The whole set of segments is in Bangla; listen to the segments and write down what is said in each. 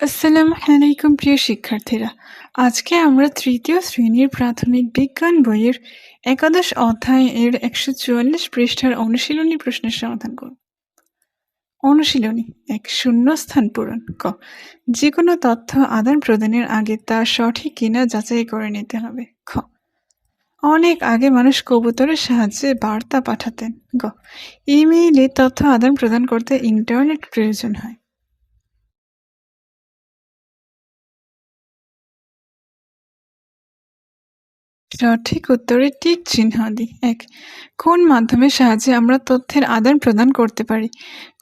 আসসালামু আলাইকুম প্রিয় শিক্ষার্থীরা। আজকে আমরা তৃতীয় শ্রেণীর প্রাথমিক বিজ্ঞান বইয়ের একাদশ অধ্যায় এর ১৪৪ পৃষ্ঠার অনুশীলনী প্রশ্নের সমাধান করব। অনুশীলনী ১ শূন্যস্থান পূরণ। ক যে কোনো তথ্য আদান প্রদানের আগে তা সঠিক কিনা যাচাই করে নিতে হবে। খ অনেক আগে মানুষ কবুতরের সাহায্যে বার্তা পাঠাতেন। গ ইমেইলে তথ্য আদান প্রদান করতে ইন্টারনেট প্রয়োজন হয়। সঠিক উত্তরে টিক চিহ্ন দিই। ১ কোন মাধ্যমের সাহায্যে আমরা তথ্যের আদান প্রদান করতে পারি?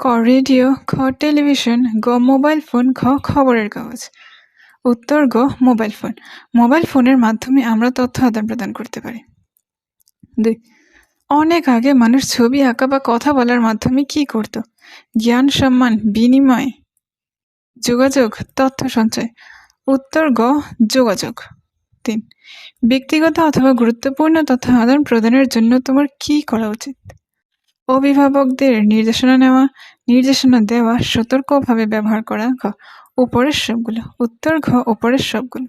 ক রেডিও, খ টেলিভিশন, গ মোবাইল ফোন, ঘ খবরের কাগজ। উত্তর গ মোবাইল ফোন। মোবাইল ফোনের মাধ্যমে আমরা তথ্য আদান প্রদান করতে পারি। ২ অনেক আগে মানুষ ছবি আঁকা বা কথা বলার মাধ্যমে কি করত? জ্ঞান সম্মান বিনিময়, যোগাযোগ, তথ্য সঞ্চয়। উত্তর গ যোগাযোগ। ৩ ব্যক্তিগত অথবা গুরুত্বপূর্ণ তথ্য আদান প্রদানের জন্য তোমার কি করা উচিত? অভিভাবকদের নির্দেশনা দেওয়া, সতর্কভাবে ব্যবহার করা। ঘ উপরের সবগুলো। উত্তর ঘ উপরের সবগুলো।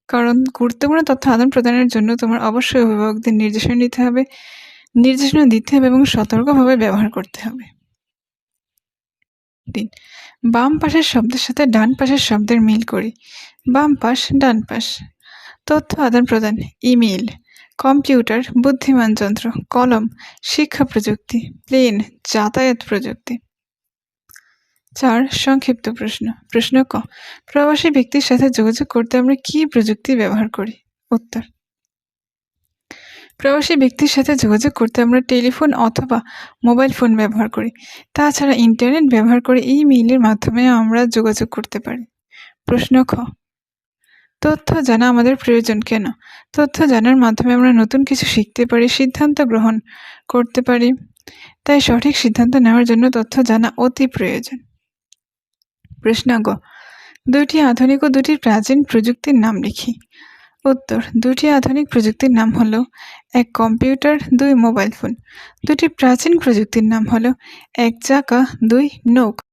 কারণ গুরুত্বপূর্ণ তথ্য আদান প্রদানের জন্য তোমার অবশ্যই অভিভাবকদের নির্দেশনা দিতে হবে এবং সতর্কভাবে ব্যবহার করতে হবে। ৩ বাম পাশের শব্দের সাথে ডান পাশের শব্দের মিল করি। বাম পাশ, ডান পাশ। তথ্য আদান প্রদান, ইমেইল, কম্পিউটার, বুদ্ধিমান যন্ত্র, কলম, শিক্ষা প্রযুক্তি, প্লেন, যাতায়াত প্রযুক্তি। ৪ সংক্ষিপ্ত প্রশ্ন। প্রশ্ন ক প্রবাসী ব্যক্তির সাথে যোগাযোগ করতে আমরা কি প্রযুক্তি ব্যবহার করি? উত্তর প্রবাসী ব্যক্তির সাথে যোগাযোগ করতে আমরা টেলিফোন অথবা মোবাইল ফোন ব্যবহার করি। তাছাড়া ইন্টারনেট ব্যবহার করে ইমেইলের মাধ্যমে আমরা যোগাযোগ করতে পারি। প্রশ্ন খ তথ্য জানা আমাদের প্রয়োজন কেন? তথ্য জানার মাধ্যমে আমরা নতুন কিছু শিখতে পারি, সিদ্ধান্ত গ্রহণ করতে পারি। তাই সঠিক সিদ্ধান্ত নেওয়ার জন্য তথ্য জানা অতি প্রয়োজন। প্রশ্ন গ দুটি আধুনিক ও দুটি প্রাচীন প্রযুক্তির নাম লিখি। উত্তর দুটি আধুনিক প্রযুক্তির নাম হলো ১ কম্পিউটার, ২ মোবাইল ফোন। দুটি প্রাচীন প্রযুক্তির নাম হলো ১ চাকা, ২ নৌকা।